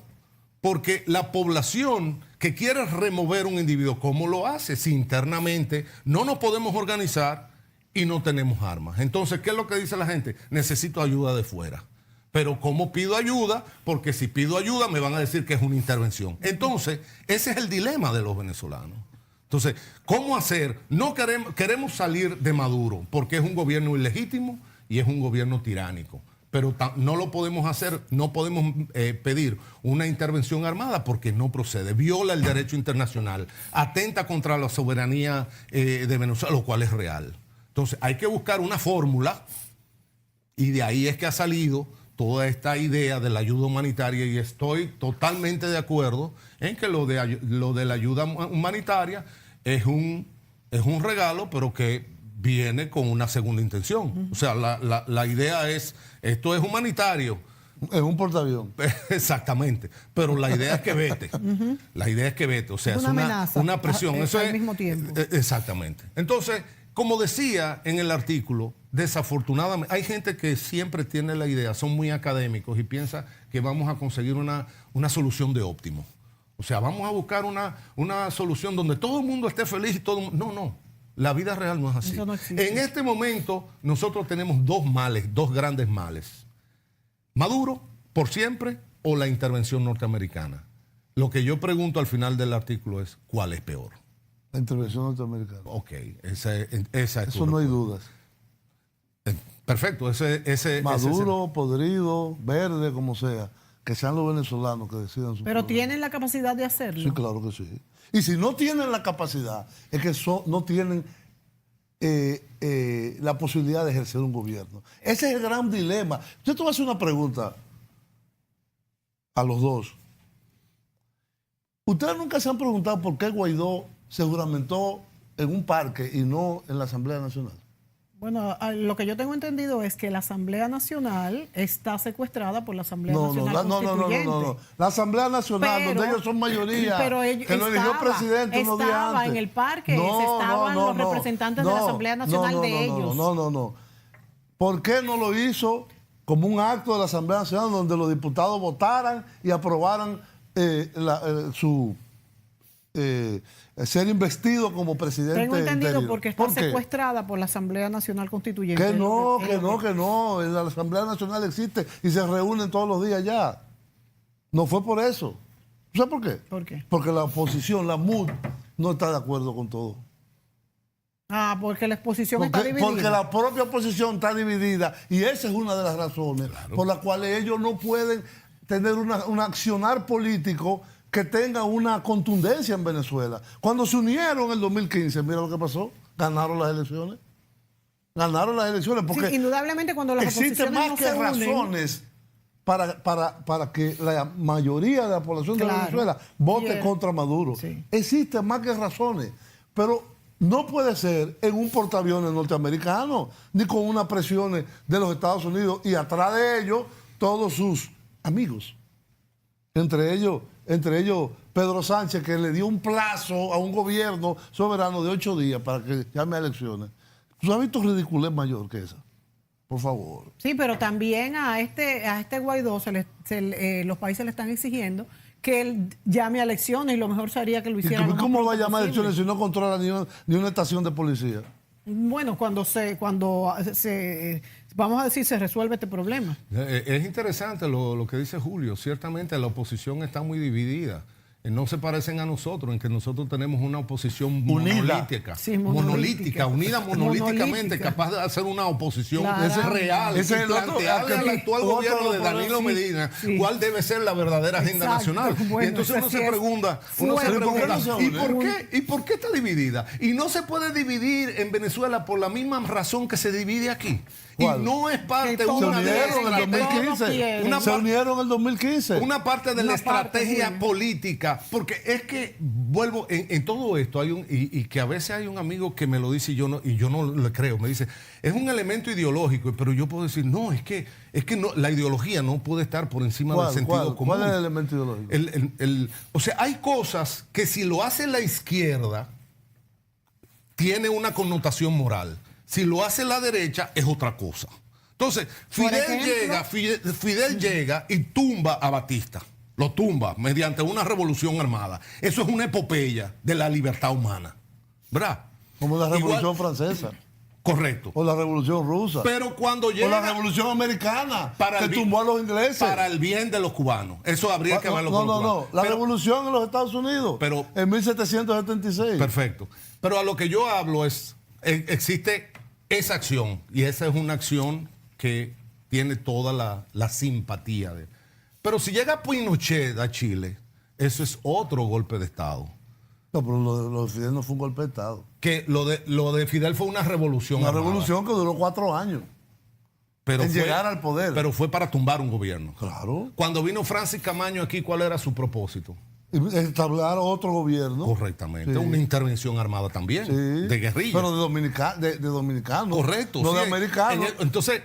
Porque la población que quiere remover un individuo, ¿cómo lo hace? Si internamente no nos podemos organizar y no tenemos armas. Entonces, ¿qué es lo que dice la gente? Necesito ayuda de fuera. Pero ¿cómo pido ayuda? Porque si pido ayuda me van a decir que es una intervención. Entonces, ese es el dilema de los venezolanos. Entonces, ¿cómo hacer? No queremos salir de Maduro porque es un gobierno ilegítimo y es un gobierno tiránico. Pero no lo podemos hacer, no podemos pedir una intervención armada porque no procede, viola el derecho internacional, atenta contra la soberanía de Venezuela, lo cual es real. Entonces hay que buscar una fórmula y de ahí es que ha salido toda esta idea de la ayuda humanitaria y estoy totalmente de acuerdo en que lo de la ayuda humanitaria es un regalo, pero que viene con una segunda intención. O sea, la idea es, esto es humanitario. Es un portaavión. Exactamente. Pero la idea es que vete. La idea es que vete. O sea, es una presión. Eso al es, mismo tiempo. Exactamente. Entonces, como decía en el artículo, desafortunadamente, hay gente que siempre tiene la idea, son muy académicos y piensa que vamos a conseguir una solución de óptimo. O sea, vamos a buscar una solución donde todo el mundo esté feliz y todo el mundo... No. La vida real no es así. Eso no existe. En este momento nosotros tenemos dos males, dos grandes males. Maduro, por siempre, o la intervención norteamericana. Lo que yo pregunto al final del artículo es, ¿cuál es peor? La intervención norteamericana. Ok, esa es Eso no hay dudas. Perfecto, Maduro, podrido, verde, como sea. Que sean los venezolanos que decidan su Pero problema. tienen la capacidad de hacerlo. Sí, claro que sí. Y si no tienen la capacidad, es que no tienen la posibilidad de ejercer un gobierno. Ese es el gran dilema. Yo te voy a hacer una pregunta a los dos. ¿Ustedes nunca se han preguntado por qué Guaidó se juramentó en un parque y no en la Asamblea Nacional? Bueno, lo que yo tengo entendido es que la Asamblea Nacional está secuestrada por la Asamblea No. La Asamblea Nacional, donde ellos son mayoría, pero que lo eligió el presidente unos días antes. Estaba en el parque, estaban los representantes de la Asamblea Nacional de ellos. No. ¿Por qué no lo hizo como un acto de la Asamblea Nacional donde los diputados votaran y aprobaran ser investido como presidente? Tengo entendido interino? porque está ¿Por qué? secuestrada por la Asamblea Nacional Constituyente. Que no. La Asamblea Nacional existe y se reúnen todos los días ya. No fue por eso. ¿Sabes por qué? ¿Por qué? Porque la oposición, la MUD, no está de acuerdo con todo. Ah, porque la exposición está dividida. Porque la propia oposición está dividida y esa es una de las razones por las cuales ellos no pueden tener un accionar político que tenga una contundencia en Venezuela. Cuando se unieron en el 2015, mira lo que pasó, ganaron las elecciones. Ganaron las elecciones porque sí, indudablemente cuando las existen oposiciones más no que se unen, razones para que la mayoría de la población de Venezuela vote contra Maduro. Sí. Existen más que razones, pero no puede ser en un portaaviones norteamericano, ni con unas presiones de los Estados Unidos y atrás de ellos todos sus amigos. Entre ellos Pedro Sánchez, que le dio un plazo a un gobierno soberano de 8 días para que llame a elecciones. ¿Tú has visto ridiculez mayor que esa? Por favor. Sí, pero también a este Guaidó los países le están exigiendo que él llame a elecciones y lo mejor sería que lo hiciera. ¿Y cómo va a llamar a elecciones si no controla ni una estación de policía? Bueno, cuando vamos a decir, se resuelve este problema. Es interesante lo que dice Julio. Ciertamente la oposición está muy dividida. No se parecen a nosotros, en que nosotros tenemos una oposición monolítica. Sí, unida monolíticamente, capaz de hacer una oposición real. Ese es el otro, plantearle al actual gobierno de Danilo Medina cuál debe ser la verdadera agenda nacional. Bueno, y entonces uno se pregunta, ¿y por qué está dividida? Y no se puede dividir en Venezuela por la misma razón que se divide aquí. ¿Cuál? Y no es parte Se unieron en el 2015. Se unieron en el 2015. Una parte de la estrategia política. Porque es que, vuelvo, en todo esto hay y que a veces hay un amigo que me lo dice y yo no le creo. Me dice, es un elemento ideológico, pero yo puedo decir, no, es que no, la ideología no puede estar por encima del sentido común. ¿Cuál es el elemento ideológico? O sea, hay cosas que si lo hace la izquierda, tiene una connotación moral. Si lo hace la derecha, es otra cosa. Entonces, Fidel llega y tumba a Batista. Lo tumba mediante una revolución armada. Eso es una epopeya de la libertad humana. ¿Verdad? Como la revolución francesa. Correcto. O la revolución rusa. Pero cuando llega... O la revolución americana, que tumbó a los ingleses. Para el bien de los cubanos. Eso habría que verlo con los cubanos. La revolución en los Estados Unidos. En 1776. Perfecto. Pero a lo que yo hablo es, existe esa acción. Y esa es una acción que tiene toda la simpatía de... Pero si llega Pinochet a Chile, eso es otro golpe de Estado. No, pero lo de Fidel no fue un golpe de Estado. Que lo de Fidel fue una revolución Una armada. revolución que duró 4 años. Pero en fue, llegar al poder. Pero fue para tumbar un gobierno. Claro. Cuando vino Francis Camaño aquí, ¿cuál era su propósito? Establecer otro gobierno. Correctamente. Sí. Una intervención armada también, Sí. de guerrilla. Pero de dominicanos. Correcto. No sí. de americanos. Entonces,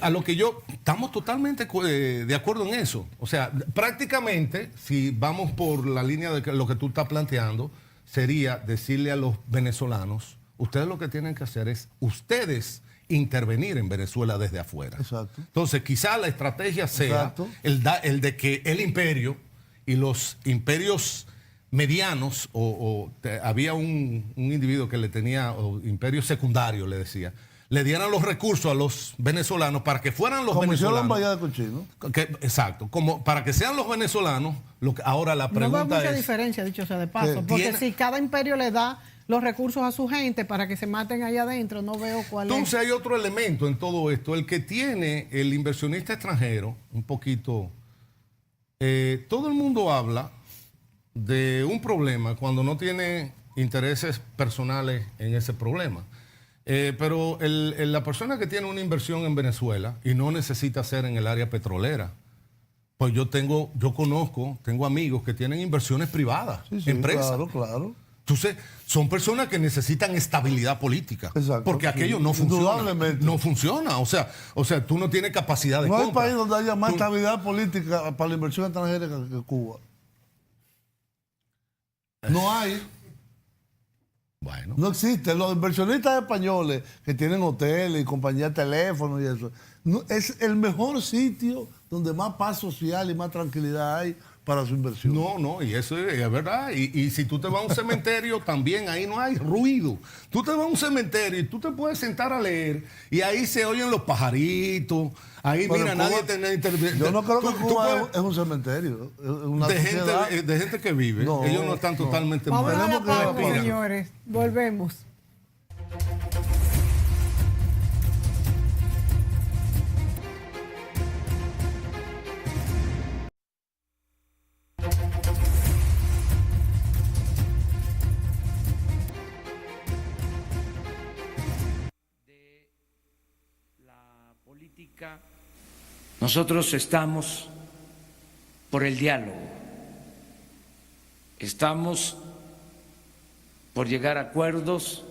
a lo que estamos totalmente de acuerdo en eso. O sea, prácticamente, si vamos por la línea de lo que tú estás planteando, sería decirle a los venezolanos, ustedes lo que tienen que hacer es, ustedes intervenir en Venezuela desde afuera. Exacto. Entonces, quizá la estrategia sea el de que el imperio y los imperios medianos, había un individuo que le tenía, o imperio secundario le decía, le dieran los recursos a los venezolanos para que fueran los venezolanos. Como hicieron en Bahía de Cochino. Exacto, como para que sean los venezolanos. Ahora la pregunta no veo mucha es... diferencia, dicho sea de paso, porque si cada imperio le da los recursos a su gente para que se maten allá adentro, no veo cuál es. Entonces hay otro elemento en todo esto, el que tiene el inversionista extranjero, un poquito... todo el mundo habla de un problema cuando no tiene intereses personales en ese problema. Pero la persona que tiene una inversión en Venezuela y no necesita ser en el área petrolera, pues yo conozco, tengo amigos que tienen inversiones privadas, Sí, empresas. Claro. Entonces, son personas que necesitan estabilidad política. Exacto, porque aquello no funciona. Indudablemente. No funciona. O sea, tú no tienes capacidad de No hay compra. país donde haya más estabilidad política para la inversión extranjera que Cuba. No hay. Bueno. No existe. Los inversionistas españoles que tienen hoteles y compañías de teléfono y eso, es el mejor sitio donde más paz social y más tranquilidad hay para su inversión. No, y eso es verdad. Y si tú te vas a un cementerio, también ahí no hay ruido. Tú te vas a un cementerio y tú te puedes sentar a leer y ahí se oyen los pajaritos. Ahí, Pero mira, Cuba, nadie tiene... Yo no creo que tú Cuba puedes- es un cementerio. Es una de sociedad. gente que vive. No, Ellos no están no. totalmente Vamos a la Tenemos que pausa, respirar. señores. Volvemos. La política, nosotros estamos por el diálogo, estamos por llegar a acuerdos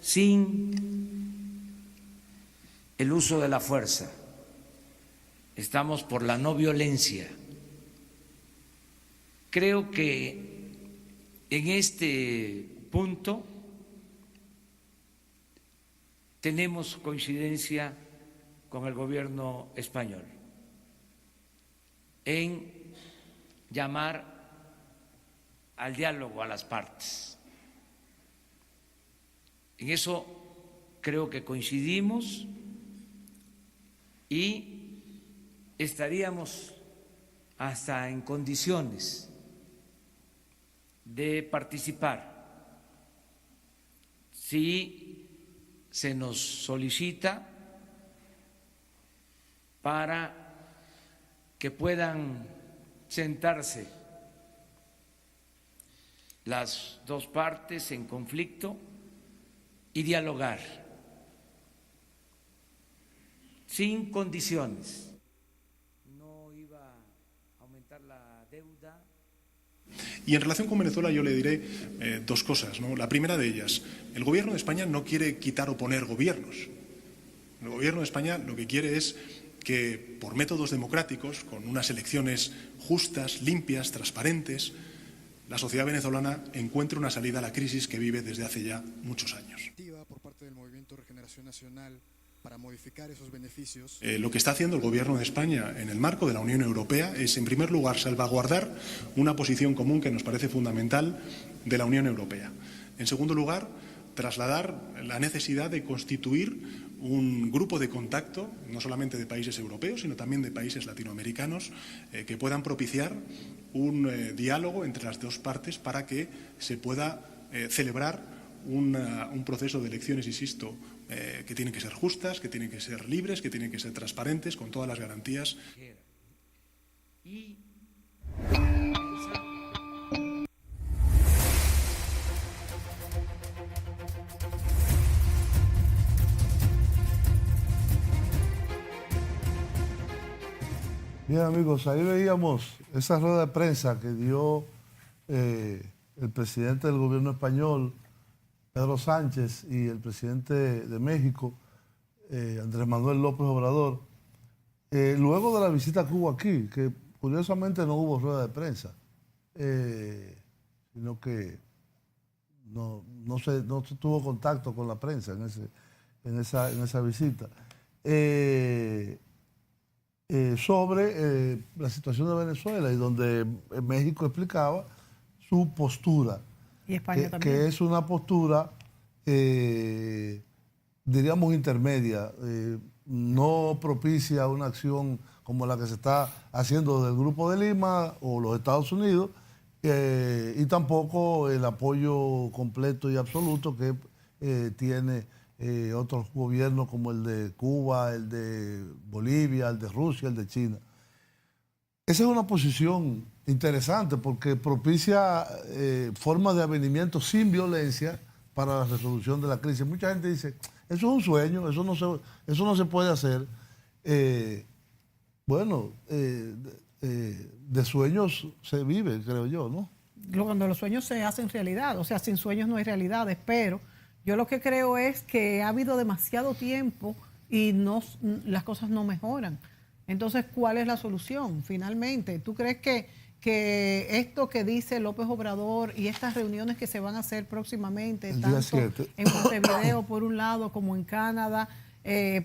sin el uso de la fuerza, estamos por la no violencia. Creo que en este punto tenemos coincidencia con el gobierno español en llamar al diálogo a las partes. En eso creo que coincidimos y estaríamos hasta en condiciones de participar si se nos solicita para que puedan sentarse las dos partes en conflicto y dialogar sin condiciones. No iba a aumentar la deuda. Y en relación con Venezuela yo le diré dos cosas, ¿no? La primera de ellas, el gobierno de España no quiere quitar o poner gobiernos. El gobierno de España lo que quiere es que por métodos democráticos, con unas elecciones justas, limpias, transparentes, la sociedad venezolana encuentre una salida a la crisis que vive desde hace ya muchos años. Por parte del Movimiento Regeneración Nacional para modificar esos beneficios. Lo que está haciendo el Gobierno de España en el marco de la Unión Europea es, en primer lugar, salvaguardar una posición común que nos parece fundamental de la Unión Europea. En segundo lugar, trasladar la necesidad de constituir un grupo de contacto, no solamente de países europeos, sino también de países latinoamericanos, que puedan propiciar un diálogo entre las dos partes para que se pueda celebrar un proceso de elecciones, insisto, que tienen que ser justas, que tienen que ser libres, que tienen que ser transparentes, con todas las garantías. Bien, amigos, ahí veíamos esa rueda de prensa que dio el presidente del gobierno español, Pedro Sánchez, y el presidente de México, Andrés Manuel López Obrador, luego de la visita a Cuba aquí, que curiosamente no hubo rueda de prensa, sino que no se tuvo contacto con la prensa en esa visita. Sobre la situación de Venezuela, y donde México explicaba su postura, Y España también. que es una postura, diríamos, intermedia, no propicia una acción como la que se está haciendo del Grupo de Lima o los Estados Unidos, y tampoco el apoyo completo y absoluto que tiene otros gobiernos como el de Cuba, el de Bolivia, el de Rusia, el de China. Esa es una posición interesante porque propicia formas de avenimiento sin violencia para la resolución de la crisis. Mucha gente dice, eso es un sueño, eso no se puede hacer. De sueños se vive, creo yo, ¿no? Cuando los sueños se hacen realidad, o sea, sin sueños no hay realidades, pero yo lo que creo es que ha habido demasiado tiempo y las cosas no mejoran. Entonces, ¿cuál es la solución finalmente? ¿Tú crees que esto que dice López Obrador y estas reuniones que se van a hacer próximamente, tanto en Montevideo por un lado como en Canadá,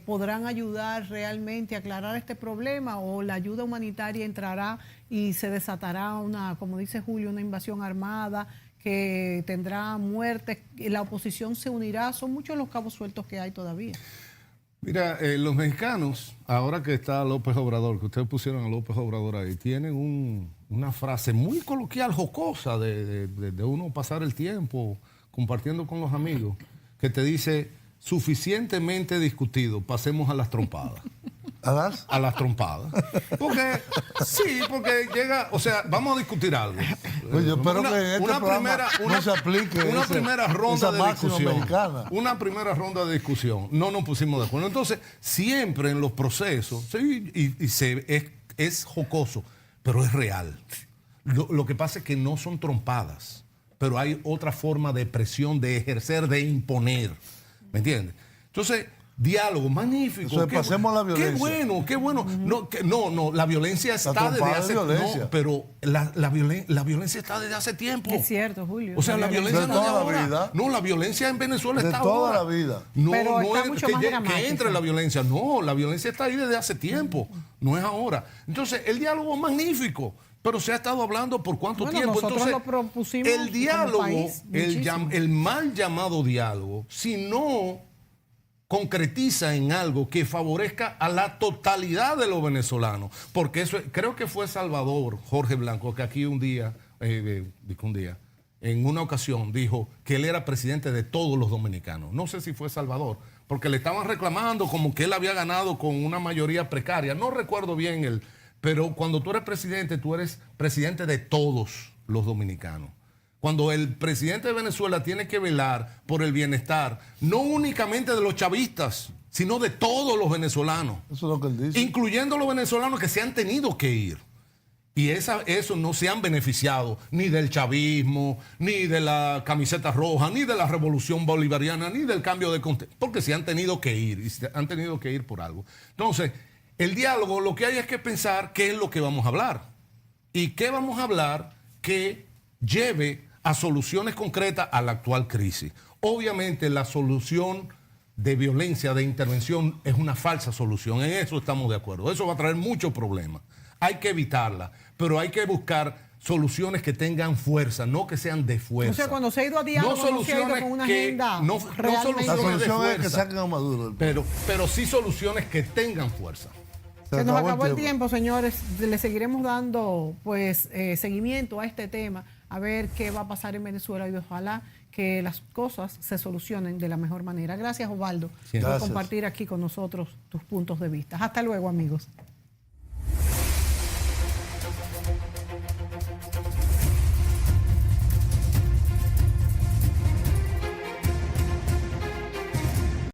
podrán ayudar realmente a aclarar este problema, o la ayuda humanitaria entrará y se desatará como dice Julio, una invasión armada que tendrá muertes, la oposición se unirá? Son muchos los cabos sueltos que hay todavía. Mira, los mexicanos, ahora que está López Obrador, que ustedes pusieron a López Obrador ahí, tienen una frase muy coloquial, jocosa, de uno pasar el tiempo compartiendo con los amigos, que te dice, suficientemente discutido, pasemos a las trompadas. ¿A las trompadas? Porque llega, o sea, vamos a discutir algo. Pues yo espero que en este programa no se aplique una primera ronda de discusión. Mexicana. Una primera ronda de discusión. No nos pusimos de acuerdo. Entonces, siempre en los procesos, sí, es jocoso, pero es real. Lo que pasa es que no son trompadas, pero hay otra forma de presión, de ejercer, de imponer. ¿Me entiendes? Entonces, diálogo, magnífico. Entonces, pasemos a la violencia. Qué bueno. No, la violencia está desde hace tiempo. No, pero la violencia está desde hace tiempo. Es cierto, Julio. O sea, la violencia no es de ahora. La vida. No, la violencia en Venezuela está de toda ahora. la vida. No, pero no está es mucho más dramática. que entre la violencia. No, la violencia está ahí desde hace tiempo. No es ahora. Entonces, el diálogo es magnífico. Pero se ha estado hablando por cuánto tiempo. Nosotros entonces, lo propusimos el diálogo, como país, el mal llamado diálogo, si no concretiza en algo que favorezca a la totalidad de los venezolanos, porque eso creo que fue Salvador Jorge Blanco que aquí un día, en una ocasión dijo que él era presidente de todos los dominicanos. No sé si fue Salvador, porque le estaban reclamando como que él había ganado con una mayoría precaria. No recuerdo bien pero cuando tú eres presidente de todos los dominicanos. Cuando el presidente de Venezuela tiene que velar por el bienestar, no únicamente de los chavistas, sino de todos los venezolanos. Eso es lo que él dice. Incluyendo los venezolanos que se han tenido que ir. Y eso no se han beneficiado ni del chavismo, ni de la camiseta roja, ni de la revolución bolivariana, ni del cambio de contexto, porque se han tenido que ir, y se han tenido que ir por algo. Entonces, el diálogo, lo que hay es que pensar qué es lo que vamos a hablar. Y qué vamos a hablar que lleve a soluciones concretas a la actual crisis. Obviamente la solución de violencia, de intervención, es una falsa solución. En eso estamos de acuerdo. Eso va a traer muchos problemas. Hay que evitarla, pero hay que buscar soluciones que tengan fuerza, no que sean de fuerza. O sea, cuando se ha ido a diálogo, no se ha ido con una agenda realmente. La solución es que saquen a Maduro. Pero sí soluciones que tengan fuerza. Se nos acabó el tiempo, señores. Le seguiremos dando seguimiento a este tema, a ver qué va a pasar en Venezuela, y ojalá que las cosas se solucionen de la mejor manera. Gracias, Osvaldo, por Gracias. compartir aquí con nosotros tus puntos de vista. Hasta luego, amigos.